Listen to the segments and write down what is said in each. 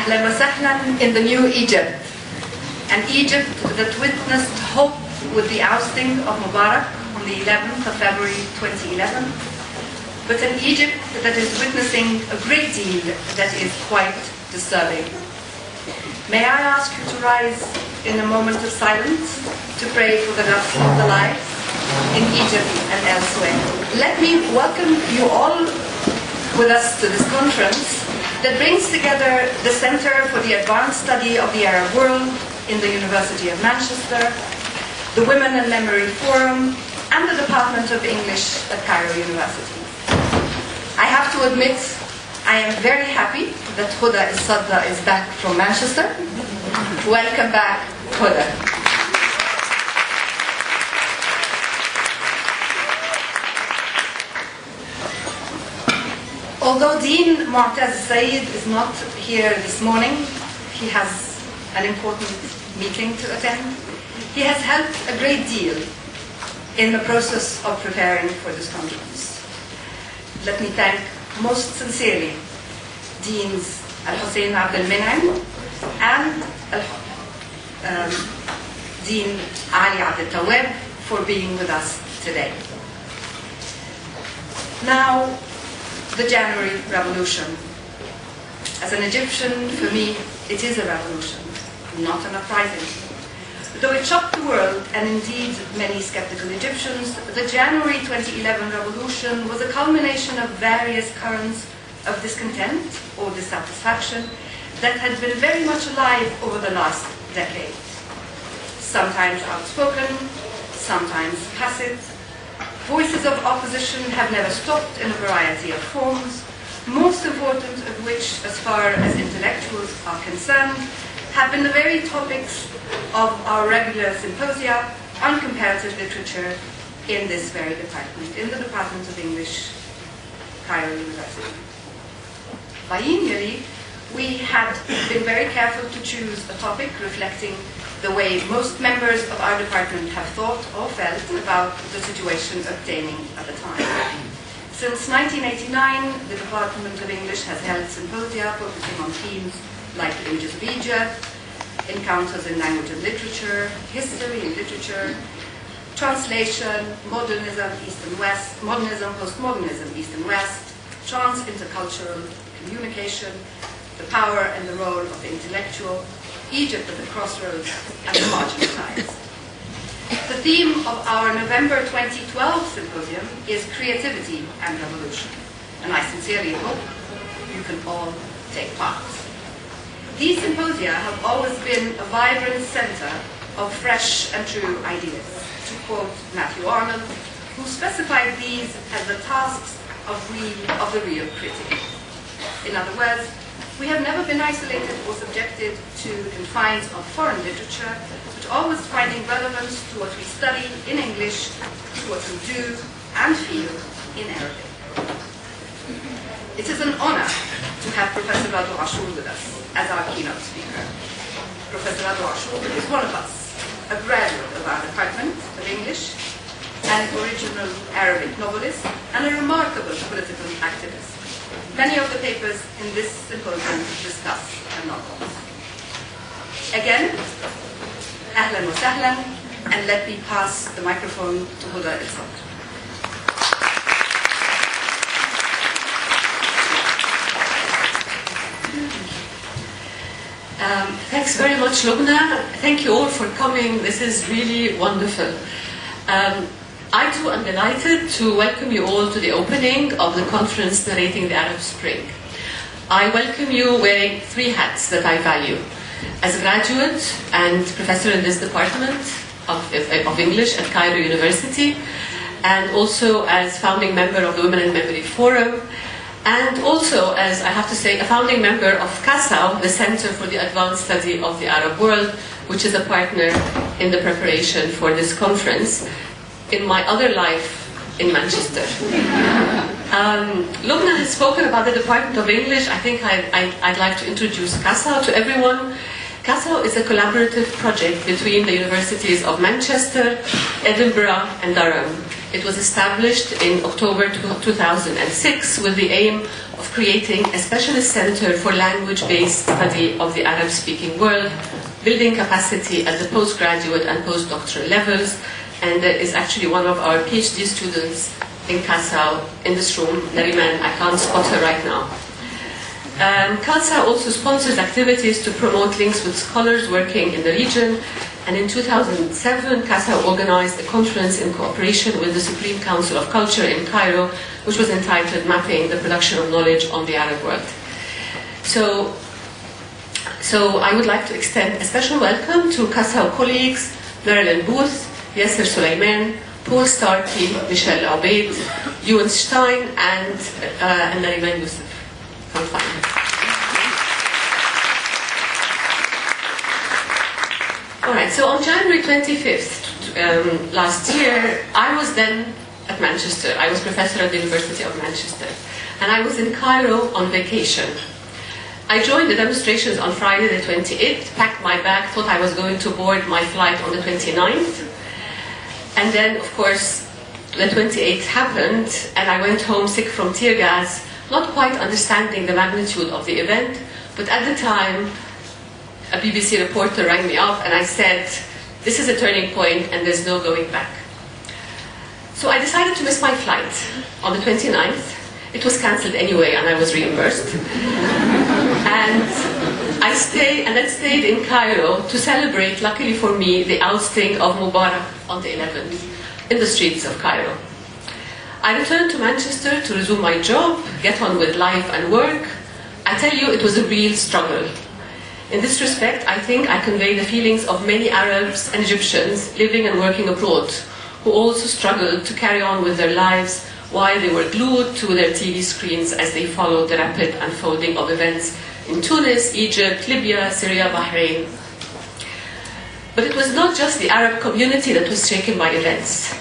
أهلا وسهلا in the new Egypt, an Egypt that witnessed hope with the ousting of Mubarak on the 11th of February 2011, but an Egypt that is witnessing a great deal that is quite disturbing. May I ask you to rise in a moment of silence to pray for the loss of the lives in Egypt and elsewhere. Let me welcome you all with us to this conference that brings together the Center for the Advanced Study of the Arab World in the University of Manchester, the Women and Memory Forum, and the Department of English at Cairo University. I have to admit, I am very happy that Hoda Elsadda is back from Manchester. Welcome back, Hoda. Although Dean Mu'taz Said is not here this morning, he has an important meeting to attend. He has helped a great deal in the process of preparing for this conference. Let me thank most sincerely Deans Al-Hussein Abdel Min'am and Dean Ali Abdel Taweb for being with us today. Now, the January Revolution. As an Egyptian, for me, it is a revolution, not an uprising. Though it shocked the world, and indeed many skeptical Egyptians, the January 2011 revolution was a culmination of various currents of discontent or dissatisfaction that had been very much alive over the last decade. Sometimes outspoken, sometimes passive. Voices of opposition have never stopped in a variety of forms, most important of which, as far as intellectuals are concerned, have been the very topics of our regular symposia on comparative literature in this very department, in the Department of English, Cairo University. Biennially, we had been very careful to choose a topic reflecting the way most members of our department have thought or felt about the situation obtaining at the time. Since 1989, the Department of English has held symposia focusing on themes like images of Egypt, encounters in language and literature, history and literature, translation, modernism, East and West, modernism, postmodernism, East and West, trans-intercultural communication, the power and the role of the intellectual, Egypt at the crossroads, and the marginalized. The theme of our November 2012 symposium is creativity and revolution, and I sincerely hope you can all take part. These symposia have always been a vibrant center of fresh and true ideas. To quote Matthew Arnold, who specified these as the tasks of the real critic. In other words, we have never been isolated or subjected to confines of foreign literature, but always finding relevance to what we study in English, to what we do and feel in Arabic. It is an honor to have Professor Radu Ashur with us as our keynote speaker. Professor Radu Ashur is one of us, a graduate of our Department of English, an original Arabic novelist, and a remarkable political activist. Many of the papers in this symposium discuss her novels. Again, ahlan wa sahlan, and let me pass the microphone to Hoda Elsadda. Thanks very much, Loubna. Thank you all for coming. This is really wonderful. I too am delighted to welcome you all to the opening of the conference Narrating the Arab Spring. I welcome you wearing three hats that I value. As a graduate and professor in this department of English at Cairo University, and also as founding member of the Women and Memory Forum, and also as, I have to say, a founding member of CASAO, the Center for the Advanced Study of the Arab World, which is a partner in the preparation for this conference, in my other life in Manchester. Loubna has spoken about the Department of English. I think I'd like to introduce CASAO to everyone. CASAO is a collaborative project between the universities of Manchester, Edinburgh, and Durham. It was established in October 2006 with the aim of creating a specialist center for language-based study of the Arab-speaking world, building capacity at the postgraduate and postdoctoral levels, and is actually one of our PhD students in Kassau in this room, Nariman. I can't spot her right now. Kassau also sponsors activities to promote links with scholars working in the region, and in 2007 Kassau organized a conference in cooperation with the Supreme Council of Culture in Cairo, which was entitled Mapping the Production of Knowledge on the Arab World. So I would like to extend a special welcome to Kassau colleagues Marilyn Booth, Yasser Suleiman, Paul Starkey, Michelle Obeid, Ewan Stein, and Nariman Youssef. All right, so on January 25th last year, I was then at Manchester. I was professor at the University of Manchester, and I was in Cairo on vacation. I joined the demonstrations on Friday the 28th, packed my bag, thought I was going to board my flight on the 29th, and then, of course, the 28th happened, and I went home sick from tear gas, not quite understanding the magnitude of the event, but at the time, a BBC reporter rang me up and I said, this is a turning point and there's no going back. So I decided to miss my flight on the 29th. It was cancelled anyway and I was reimbursed. And I stayed in Cairo to celebrate, luckily for me, the ousting of Mubarak on the 11th in the streets of Cairo. I returned to Manchester to resume my job, get on with life and work. I tell you, it was a real struggle. In this respect, I think I convey the feelings of many Arabs and Egyptians living and working abroad, who also struggled to carry on with their lives while they were glued to their TV screens as they followed the rapid unfolding of events in Tunis, Egypt, Libya, Syria, Bahrain. But it was not just the Arab community that was shaken by events.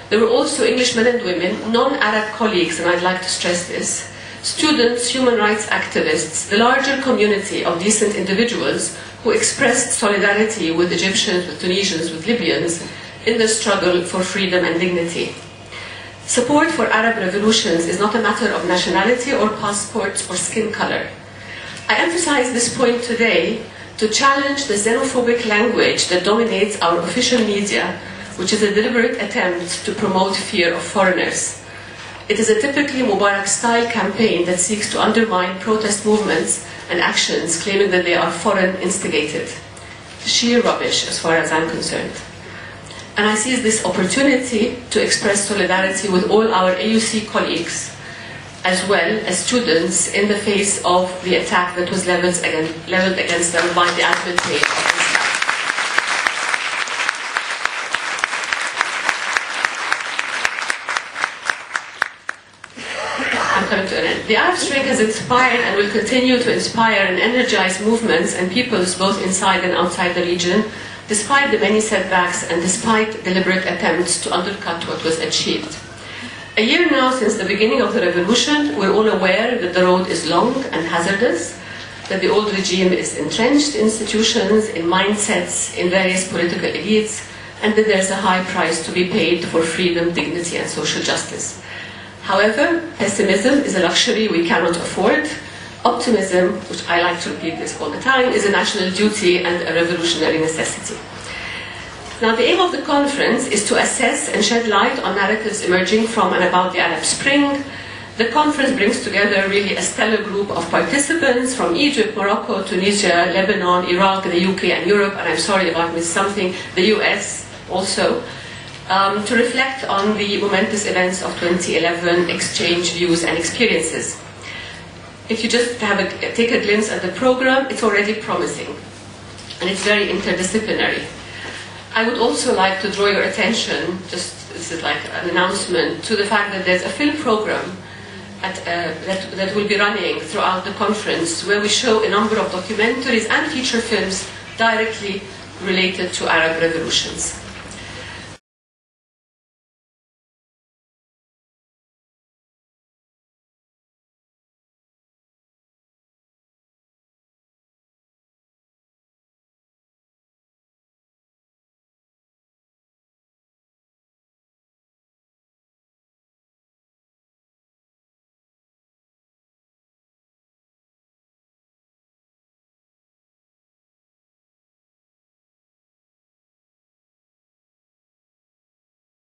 There were also Englishmen and women, non-Arab colleagues, and I'd like to stress this, students, human rights activists, the larger community of decent individuals who expressed solidarity with Egyptians, with Tunisians, with Libyans in the struggle for freedom and dignity. Support for Arab revolutions is not a matter of nationality or passports or skin color. I emphasize this point today to challenge the xenophobic language that dominates our official media, which is a deliberate attempt to promote fear of foreigners. It is a typically Mubarak-style campaign that seeks to undermine protest movements and actions claiming that they are foreign instigated. Sheer rubbish as far as I'm concerned. And I seize this opportunity to express solidarity with all our AUC colleagues, as well as students, in the face of the attack that was leveled against them by the admin page of the staff. I'm coming to an end. The Arab Spring has inspired and will continue to inspire and energize movements and peoples both inside and outside the region, despite the many setbacks and despite deliberate attempts to undercut what was achieved. A year now since the beginning of the revolution, we're all aware that the road is long and hazardous, that the old regime is entrenched in institutions, in mindsets, in various political elites, and that there's a high price to be paid for freedom, dignity, and social justice. However, pessimism is a luxury we cannot afford. Optimism, which I like to repeat this all the time, is a national duty and a revolutionary necessity. Now, the aim of the conference is to assess and shed light on narratives emerging from and about the Arab Spring. The conference brings together really a stellar group of participants from Egypt, Morocco, Tunisia, Lebanon, Iraq, the UK and Europe, and I'm sorry if I've missed something, the US also, to reflect on the momentous events of 2011, exchange views and experiences. If you just take a glimpse at the program, it's already promising, and it's very interdisciplinary. I would also like to draw your attention, this is like an announcement, to the fact that there's a film program that will be running throughout the conference, where we show a number of documentaries and feature films directly related to Arab revolutions.